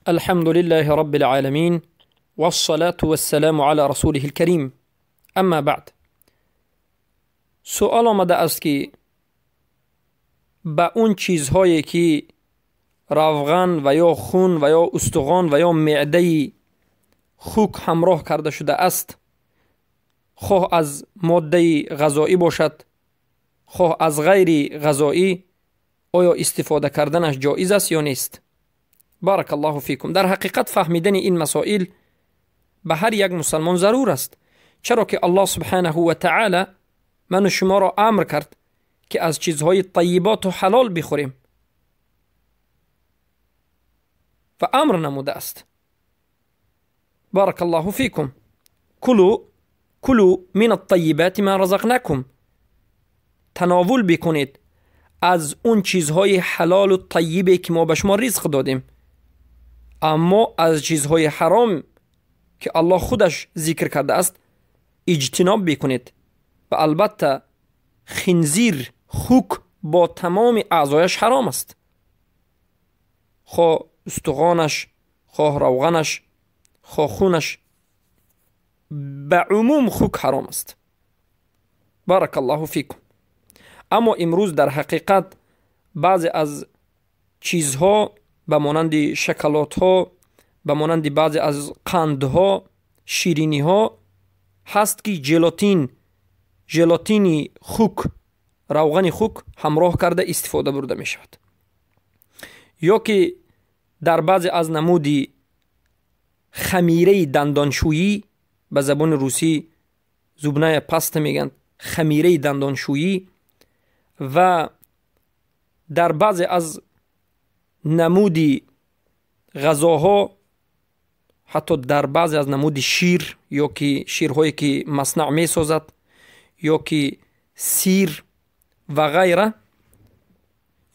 الحمد لله رب العالمين والصلاة والسلام على رسوله الكريم. اما بعد، سؤال آمده است که با اون چیزهایی که روغن و یا خون و یا استخوان و یا معده خوک همراه کرده شده است، خواه از ماده غذایی باشد خواه از غیر غذایی، آیا استفاده کردنش جایز است یا نیست؟ بارک الله فیکم. در حقیقت فهمیدن این مسائل به هر یک مسلمان ضرور است، چرا که الله سبحانه و تعالی من و شما را امر کرد که از چیزهای طیبات و حلال بخوریم و امر نموده است. بارک الله فیکم. کلوا من الطیبات ما رزقناکم، تناول بکنید از اون چیزهای حلال و طیبی که ما به شما رزق دادیم، اما از چیزهای حرام که الله خودش ذکر کرده است اجتناب بکنید. و البته خنزیر، خوک با تمام اعضایش حرام است، خواه استخوانش، خواه روغنش، خواه خونش، به عموم خوک حرام است. بارک الله فیکم. اما امروز در حقیقت بعضی از چیزها به مانند شکلات ها، به مانند بعضی از قندها، شیرینی ها هست که ژلاتینی خوک، روغن خوک همراه کرده استفاده برده می شود، یا که در بعضی از نمودی خمیره دندانشویی، به زبان روسی زبنه پست میگن خمیره دندانشویی، و در بعضی از نمودی غذاها، حتی در بعضی از نمودی شیر، یا که شیرهایی که مصنع می سازد، یا که سیر و غیره،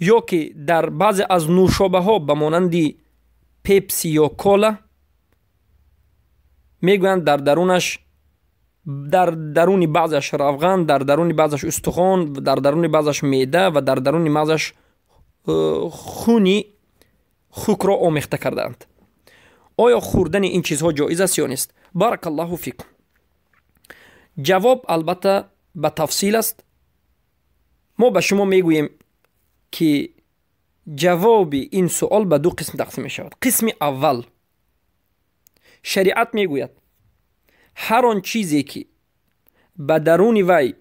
یا که در بعضی از نوشابه ها به مانند پیپسی یا کولا میگویند در درونی بعضش روغن، در درونی بعضش استخوان، در درونی بعضش معده و در درونی بعضش خونی خوک را آمیخته کردند. آیا خوردن این چیزها جایز است یا نیست؟ بارک الله فیکم. جواب البته به تفصیل است. ما به شما میگوییم که جواب این سوال به دو قسم تقسیم می شود. قسم اول، شریعت میگوید هر آن چیزی که به درون وی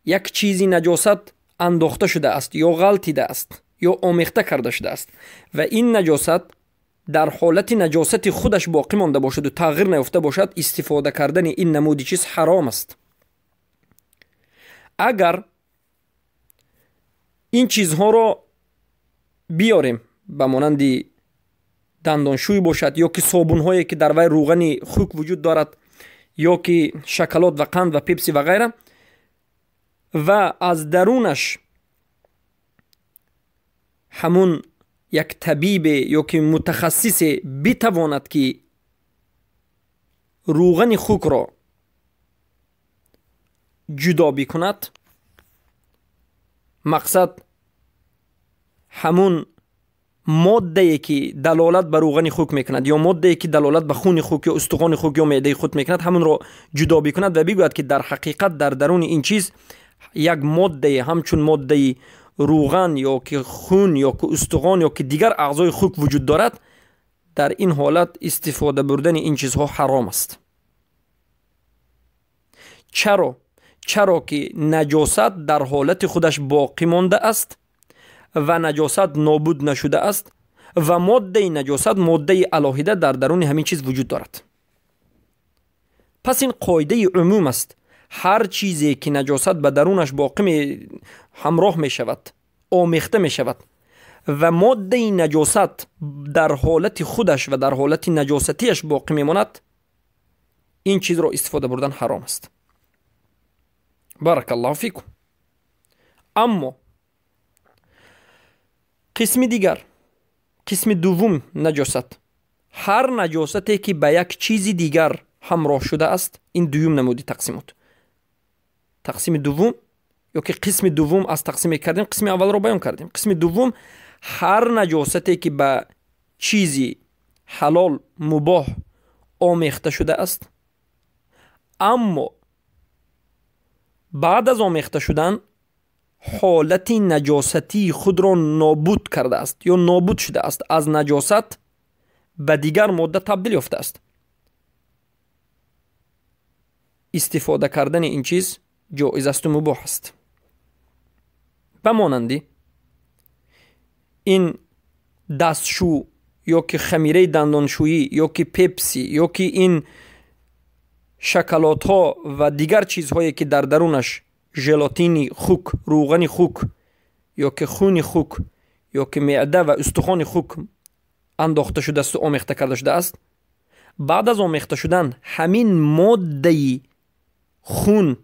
یک چیزی نجاست انداخته شده است یا غلطیده است یا آمیخته کرده شده است و این نجاست در حالت نجاست خودش باقی مانده باشد و تغییر نیافته باشد، استفاده کردن این نمودی چیز حرام است. اگر این چیزها را بیاریم به مانند دندانشوی باشد، یا که صابون هایی که در وی روغن خوک وجود دارد، یا که شکلات و قند و پیپسی و غیره، و از درونش همون یک طبیب یا که متخصص بتواند که روغن خوک را جدا بکند، مقصد همون ماده که دلالت بر روغن خوک میکند یا ماده که دلالت به خون خوک یا استخوان خوک یا معده خوک میکند، همون را جدا بکند و بگوید که در حقیقت در درون این چیز یک ماده همچون ماده روغن یا که خون یا که استخوان یا که دیگر اعضای خوک وجود دارد، در این حالت استفاده بردن این چیزها حرام است. چرا که نجاست در حالت خودش باقی مانده است و نجاست نابود نشده است و ماده نجاست، ماده الهیده در درون همین چیز وجود دارد. پس این قاعده عموم است، هر چیزی که نجاست به درونش باقی همراه می شود، آمیخته می شود و ماده نجاست در حالت خودش و در حالت نجاستیش باقی می ماند، این چیز را استفاده بردن حرام است. بارک الله فیکم. اما قسم دیگر، قسم دوم نجاست، هر نجاستی که به یک چیز دیگر همراه شده است، این دوم نمودی تقسیمات. تقسیم دوم یا که قسم دوم از تقسیم کردیم، قسم اول رو بیان کردیم. قسم دوم، هر نجاستی که به چیزی حلال مباح آمیخته شده است، اما بعد از آمیخته شدن حالت نجاستی خود را نابود کرده است یا نابود شده است، از نجاست به دیگر ماده تبدیل یافته است. استفاده کردن این چیز جایز است و مباح است. بمانندی این دستشو یا که خمیره دندانشویی یا که پپسی یا که این شکلات ها و دیگر چیزهایی که در درونش ژلاتین خوک، روغن خوک یا که خون خوک یا که معده و استخوان خوک انداخته شده است و آمیخته کرده شده است، بعد از آمیخته شدن همین ماده خون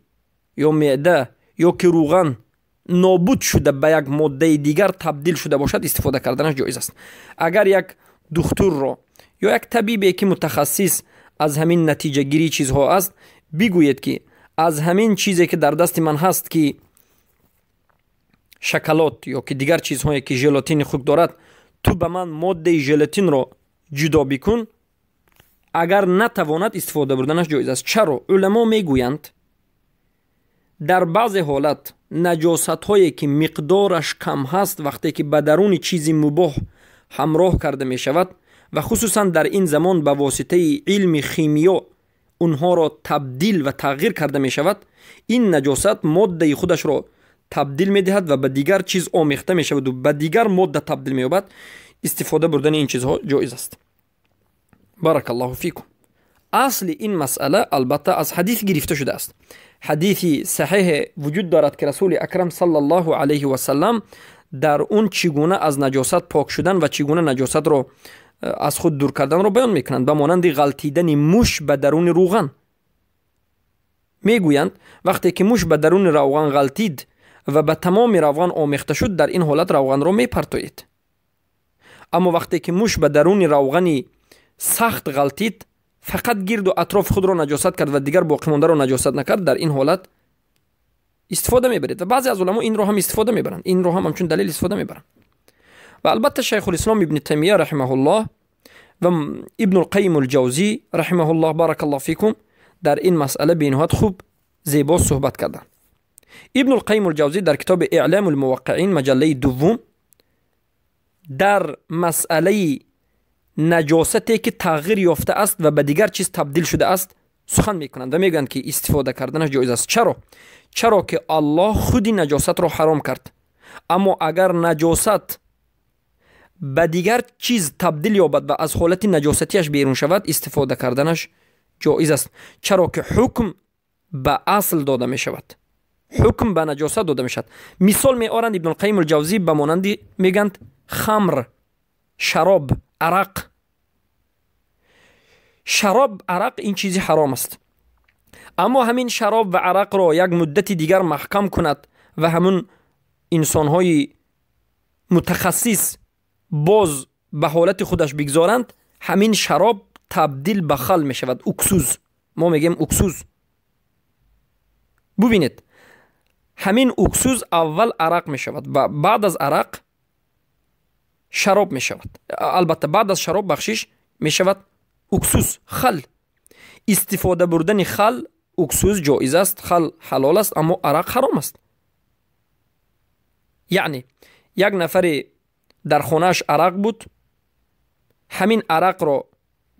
یا معده یا که روغن نابود شده به یک ماده دیگر تبدیل شده باشد، استفاده کردنش جایز است. اگر یک دکتر را یا یک طبیبی که متخصص از همین نتیجه گیری چیزها است بگوید که از همین چیزی که در دست من هست که شکلات یا که دیگر چیزهایی که ژلاتین خوک دارد، تو به من ماده ژلاتین را جدا بکن، اگر نتواند استفاده بردنش جایز است. چرا؟ علما میگویند در بعض حالت نجاست هایی که مقدارش کم هست وقتی که به درون چیزی مباح همراه کرده می شود و خصوصا در این زمان به واسطه علم خیمیا اونها را تبدیل و تغییر کرده می شود، این نجاست ماده خودش را تبدیل می دهد و به دیگر چیز آمیخته می شود و به دیگر ماده تبدیل می یابد. استفاده بردن این چیزها جایز است. بارک الله فیکم. اصل این مسئله البته از حدیث گرفته شده است. حدیثی صحیح وجود دارد که رسول اکرم صلی الله علیه و سلم در اون چگونه از نجاست پاک شدن و چگونه نجاست را از خود دور کردن را بیان میکنند. به مانند غلطیدن موش به درون روغن. میگویند وقتی که موش به درون روغن غلطید و به تمام روغن آمیخته شد، در این حالت روغن را میپرتوید. اما وقتی که موش به درون روغنی سخت غلطید، فقط گرد و اطراف خود را نجاست کرد و دیگر باقی مانده را نجاست نکرد، در این حالت استفاده میبرید. و بعضی از علما این رو هم استفاده میبرند، این رو هم همچون دلیل استفاده میبرند. و البته شیخ الاسلام ابن تیمیه رحمه الله و ابن القیم الجوزی رحمه الله بارک الله فیکم در این مسئله به نهایت خوب زیبا صحبت کردند. ابن القیم الجوزی در کتاب اعلام الموقعین مجله دوم در مسئله نجاستی که تغییر یافته است و به دیگر چیز تبدیل شده است سخن میکنند و میگویند که استفاده کردنش جایز است. چرا که الله خودی نجاست را حرام کرد، اما اگر نجاست به دیگر چیز تبدیل یابد و از حالت نجاستیش بیرون شود، استفاده کردنش جایز است. چرا که حکم به اصل داده می شود، حکم به نجاست داده می شود. مثال می آورند ابن القیم الجوزی به مانندی میگند خمر، شراب، عرق. شراب، عرق این چیزی حرام است، اما همین شراب و عرق را یک مدتی دیگر محکم کند و همون انسانهای متخصص باز به حالت خودش بگذارند، همین شراب تبدیل به خل می شود، اکسوز. ما میگیم اکسوز. ببینید همین اکسوز اول عرق می شود و بعد از عرق شراب می شود. البته بعد از شراب بخشش می شود اکسوز، خل. استفاده بردن خل، اکسوز جایز است، خل حلال است، اما عرق حرام است. یعنی یک نفر در خانهش عرق بود، همین عرق را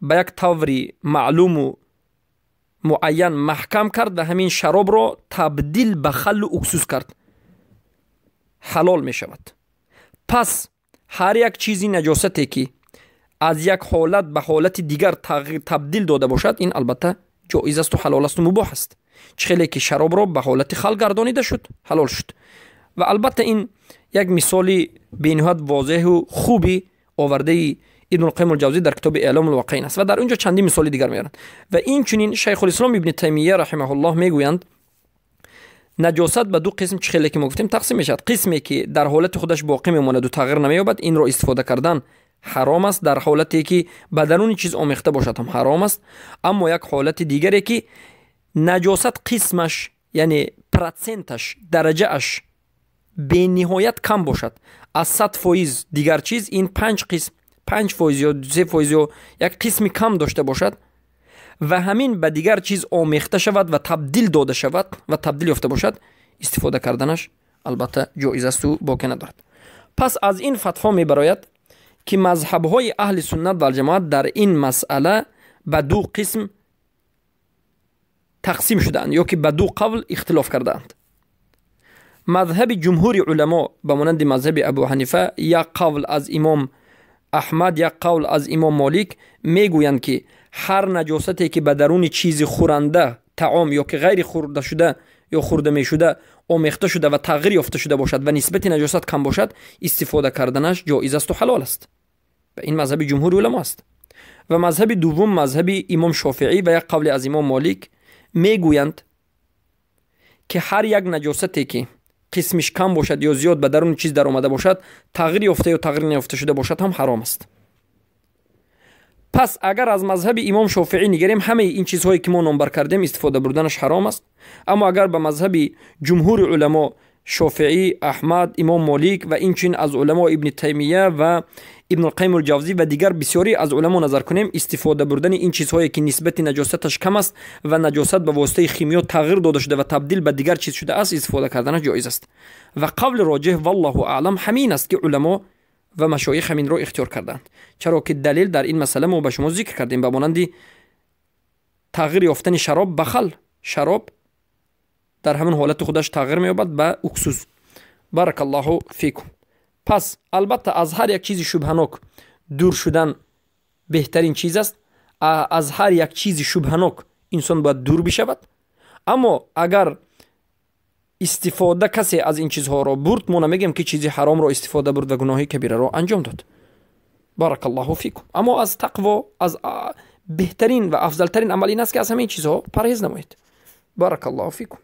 به یک طوری معلوم و معین محکم کرد و همین شراب را تبدیل به خل و اکسوز کرد، حلال می شود. پس هر یک چیزی نجاستی که از یک حالت به حالت دیگر تبدیل داده باشد، این البته جایز است و حلال است و مباح است. چخیلی که شراب را به حالت خل گردانیده شد، حلال شد. و البته این یک مثالی به نهایت واضح و خوبی آورده ابن القیم الجوزی در کتاب اعلام الواقعین است و در اونجا چندی مثالی دیگر میارند. و این چنین شیخ الاسلام ابن تیمیه رحمه الله میگویند نجاست به دو قسم چخیلی که ما گفتیم تقسیم میشد. قسمی که در حالت خودش باقی میماند و تغییر نمییابد، این را استفاده کردن حرام است. در حالتی که به درون چیز آمیخته باشد هم حرام است. اما یک حالت دیگری که نجاست قسمش یعنی پرسنتش، درجه اش به نهایت کم باشد از 100% دیگر چیز، این 5 قسم 5% یا 3% یا یک قسمی کم داشته باشد و همین به دیگر چیز آمیخته شود و تبدیل داده شود و تبدیل یافته باشد، استفاده کردنش البته جایز است و باکی ندارد. پس از این فتوا می براید که مذهب های اهل سنت و الجماعت در این مسئله به دو قسم تقسیم شدند یا که به دو قول اختلاف کردند. مذهب جمهور علما به مانند مذهب ابو حنیفه، یک قول از امام احمد، یک قول از امام مالک میگویند که هر نجاستی که به درون چیز خورنده، طعام یا که غیر خورده شده یا خورده می شده آمیخته شده و تغییر یافته شده باشد و نسبت نجاست کم باشد، استفاده کردنش جایز است و حلال است. و این مذهب جمهور علما است. و مذهب دوم مذهب امام شافعی و یک قول از امام مالک میگویند که هر یک نجاستی که قسمش کم باشد یا زیاد به درون چیز در آمده باشد، تغییر یافته یا تغییر نیافته شده باشد هم حرام است. پس اگر از مذهب امام شافعی نگریم، همه این چیزهایی که ما نامبر کردیم استفاده بردنش حرام است. اما اگر به مذهب جمهور علما شافعی، احمد، امام مالک و اینچنین از علما ابن تیمیه و ابن القیم الجوزی و دیگر بسیاری از علما نظر کنیم، استفاده بردن این چیزهایی که نسبت نجاستش کم است و نجاست به واسطه شیمیایی تغییر داده شده و تبدیل به دیگر چیز شده است، استفاده کردنش جایز است. و قول راجح والله اعلم همین است که علما و مشایخ همین را اختیار کردند، چرا که دلیل در این مسئله ما به شما ذکر کردیم، به مانند تغییر یافتن شراب به خل. شراب در همین حالت خودش تغییر می‌یابد به اکسوز. بارک الله فیکم. پس البته از هر یک چیز شبهناک دور شدن بهترین چیز است. از هر یک چیز شبهناک انسان باید دور بشود. اما اگر استفاده کسی از این چیزها را برد، ما نمیگیم که چیزی حرام را استفاده برد و گناهی کبیره را انجام داد. بارک الله فیکم. اما از تقوا، از بهترین و افضلترین عمل این است که از همین چیزها پرهیز نمایید. بارک الله فیکم.